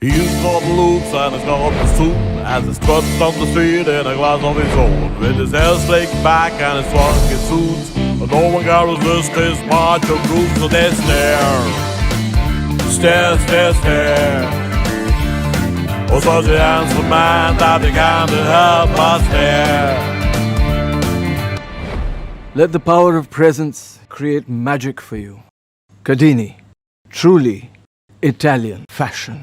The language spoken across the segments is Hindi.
He's got the looks and he's got the suit as he struts on the street in a glass of his own. With his hair slicked back and his swaggy suits, but no one can resist his macho groove. So they stare, stare, stare, stare. Oh, such a handsome man that they can't help but stare. Let the power of presence create magic for you. Cadini, truly Italian fashion.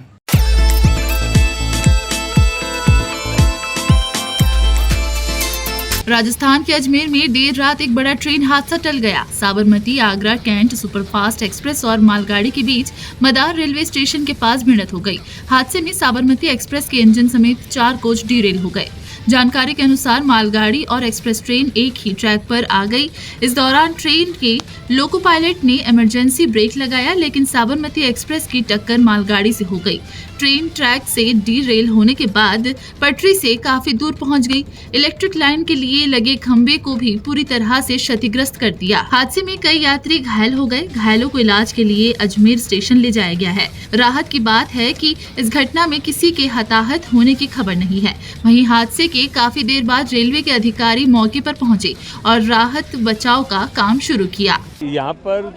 Rajasthan के अजमेर में देर रात एक बड़ा ट्रेन हादसा टल गया। Sabarmati Agra cantt superfast express और मालगाड़ी के बीच मदार रेलवे स्टेशन के पास भिड़ंत हो गई। हादसे में साबरमती एक्सप्रेस के इंजन समेत 4 कोच डीरेल हो गए। जानकारी के अनुसार मालगाड़ी और एक्सप्रेस ट्रेन एक ही ट्रैक पर आ गई। इस दौरान ट्रेन के लोको पायलट ने इमरजेंसी ब्रेक लगाया, लेकिन साबरमती एक्सप्रेस की टक्कर मालगाड़ी से हो गई। ट्रेन ट्रैक से डीरेल होने के बाद पटरी से काफी दूर पहुंच गई। इलेक्ट्रिक लाइन के लिए लगे खंबे को भी पूरी तरह से क्षतिग्रस्त कर दिया। हादसे में कई यात्री घायल हो गए। घायलों को इलाज के लिए अजमेर स्टेशन ले जाया गया है। राहत की बात है कि इस घटना में किसी के हताहत होने की खबर नहीं है। वहीं हादसे के काफी देर बाद रेलवे के अधिकारी मौके पर पहुंचे और राहत बचाव का काम शुरू किया। यहाँ पर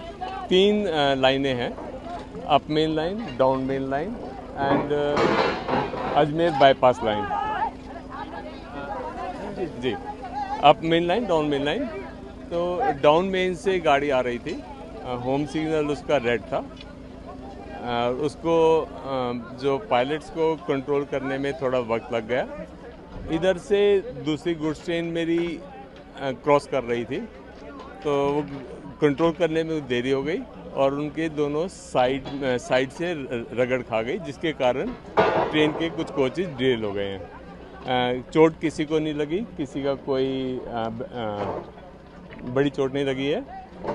3 लाइनें हैं, up main line, down main line and Ajmer bypass line. जी, up main line, down main line. तो डाउन मेन से गाड़ी आ रही थी, होम सिग्नल उसका रेड था। उसको जो पायलट्स को कंट्रोल करने में थोड़ा वक्त लग गया। इधर से दूसरी गुड्स ट्रेन मेरी क्रॉस कर रही थी, तो वो कंट्रोल करने में देरी हो गई और उनके दोनों साइड से रगड़ खा गई, जिसके कारण ट्रेन के कुछ कोचेज डिरेल हो गए हैं। चोट किसी को नहीं लगी, किसी का कोई बड़ी चोट नहीं लगी है।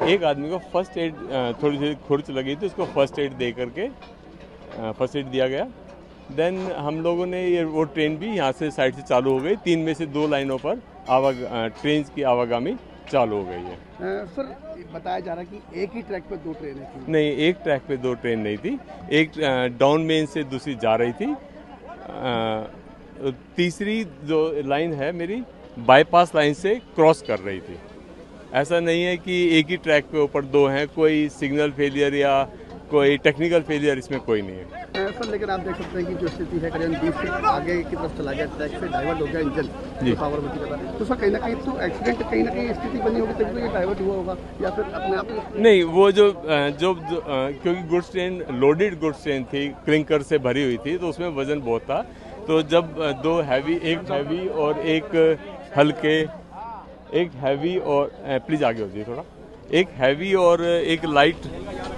एक आदमी को फर्स्ट एड, थोड़ी सी खुरच लगी थी, उसको फर्स्ट एड दे करके फर्स्ट एड दिया गया। देन हम लोगों ने वो ट्रेन भी यहाँ से साइड से चालू हो गई। 3 में से 2 लाइनों पर ट्रेन की आवागमनी चालू हो गई है। सर, बताया जा रहा है कि एक ही ट्रैक पे 2 ट्रेनें थी। नहीं, एक ट्रैक पे 2 ट्रेन नहीं थी। एक डाउन मेन से दूसरी जा रही थी। तीसरी जो लाइन है मेरी बाईपास लाइन से क्रॉस कर रही थी। ऐसा नहीं है कि एक ही ट्रैक पे ऊपर 2 हैं। कोई सिग्नल फेलियर या कोई टेक्निकल फेलियर इसमें कोई नहीं है। सर, लेकिन आप देख सकते हैं कि जो स्थिति है करीब 20 फीट आगे की तरफ चला गया, ट्रैक से डाइवर्ट हो गया इंजन साबरमती का। तो सर, कहीं ना कहीं तो एक्सीडेंट कहीं ना कहीं स्थिति बनी होगी, तभी तो ये डाइवर्ट हुआ होगा, या फिर अपने आप नहीं। वो जो क्योंकि goods train loaded goods train थी, क्लिंकर से भरी हुई थी, तो उसमें वजन बहुत था। तो जब 2 हैवी, एक हैवी और एक हल्के, एक हैवी और प्लीज आगे हो जाइए थोड़ा, एक हैवी और एक लाइट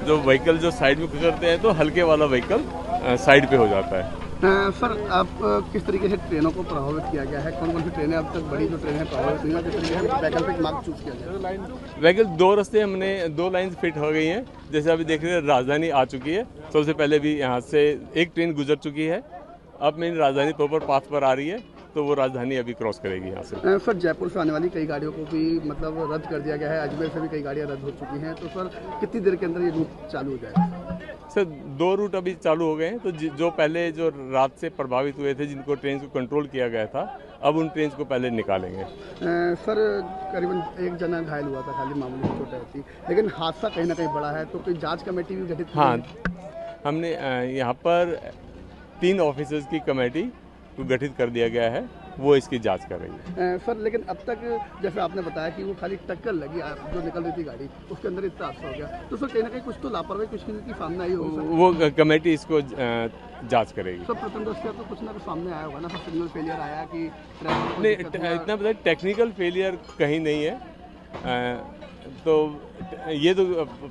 जो व्हीकल जो साइड में गुजरते हैं, तो हल्के वाला व्हीकल साइड पे हो जाता है। सर, आप किस तरीके से ट्रेनों को प्रभावित किया गया है? कौन कौन सी ट्रेनें अब तक बड़ी जो ट्रेनें प्रभावित हुई हैं, किस तरीके से वैकल्पिक मार्ग चूज किया गया? व्हीकल 2 रास्ते हमने 2 लाइन फिट हो गई हैं। जैसे अभी देख रहे हैं, राजधानी आ चुकी है। सबसे पहले भी यहाँ से एक ट्रेन गुजर चुकी है। अब मेरी राजधानी प्रॉपर पाथ पर आ रही है, तो वो राजधानी अभी क्रॉस करेगी यहाँ से। सर, जयपुर से आने वाली कई गाड़ियों को भी मतलब रद्द कर दिया गया है। अजमेर से भी कई गाड़ियाँ रद्द हो चुकी हैं। तो सर, कितनी देर के अंदर ये रूट चालू हो जाएगा? सर, 2 रूट अभी चालू हो गए हैं। तो जो पहले जो रात से प्रभावित हुए थे, जिनको ट्रेन को कंट्रोल किया गया था, अब उन ट्रेन को पहले निकालेंगे। सर, करीबन 1 जना घायल हुआ था, खाली मामूली चोट आई थी, लेकिन हादसा कहीं ना कहीं बड़ा है। तो कोई जाँच कमेटी भी गठित? हाँ, हमने यहाँ पर 3 ऑफिसर्स की कमेटी को गठित कर दिया गया है, वो इसकी जांच कर रही है। सर, लेकिन अब तक जैसे आपने बताया कि वो खाली टक्कर लगी, जो निकल रही थी गाड़ी, उसके अंदर इतना हादसा हो गया। तो सर, कहीं ना कहीं कुछ तो लापरवाही कुछ की सामने आई होगी। वो कमेटी इसको जांच करेगी। सर, प्रथम दृष्टया तो कुछ ना कुछ सामने आया होगा ना? सर, सिग्नल फेलियर आया कि नहीं, इतना पता, टेक्निकल फेलियर कहीं नहीं है। तो ये तो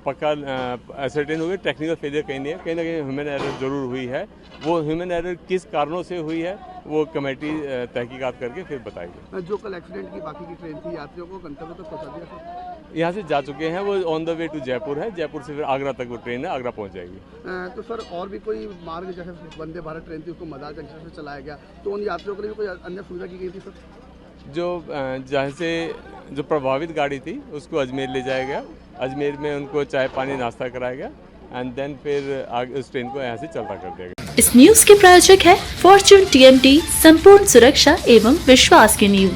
पक्का सर्टेन हो गया, टेक्निकल फेलियर कहीं नहीं है। कहीं ना कहीं ह्यूमन एरर जरूर हुई है। वो ह्यूमन एरर किस कारणों से हुई है, वो कमेटी तहकीकात करके फिर बताएगी। जो कल एक्सीडेंट की बाकी की ट्रेन थी, यात्रियों को गंतव्य तक पहुंचा दिया? यहाँ से जा चुके हैं, वो on the way to Jaipur है। जयपुर से फिर आगरा तक वो ट्रेन है, आगरा पहुँच जाएगी। तो सर, और भी कोई मार्ग, जैसे वंदे भारत ट्रेन थी, उसको मदार जंक्शन से चलाया गया, तो उन यात्रियों के लिए कोई अन्य सुविधा की गई थी? सर, जो जहाँ से जो प्रभावित गाड़ी थी, उसको अजमेर ले जाया गया। अजमेर में उनको चाय पानी नाश्ता कराया गया, एंड देन फिर उस ट्रेन को यहाँ से चलता कर दिया गया। इस न्यूज के प्रायोजक है फॉर्च्यून TMT, संपूर्ण सुरक्षा एवं विश्वास की नींव।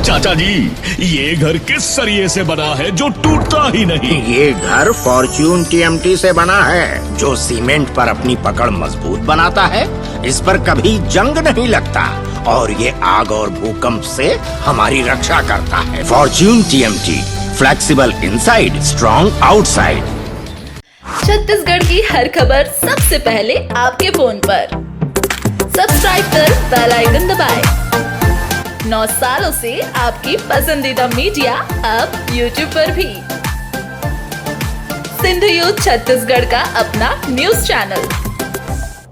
चाचा जी, ये घर किस सरिये से बना है जो टूटता ही नहीं? ये घर फॉर्च्यून TMT से बना है, जो सीमेंट पर अपनी पकड़ मजबूत बनाता है, इस पर कभी जंग नहीं लगता और ये आग और भूकंप से हमारी रक्षा करता है। Fortune TMT, flexible inside, strong outside. Chhattisgarh की हर खबर सबसे पहले आपके फोन पर। सब्सक्राइब कर बेल आइकन दबाएं। 9 सालों से आपकी पसंदीदा मीडिया अब YouTube पर भी। सिंधु यूथ छत्तीसगढ़ का अपना न्यूज चैनल।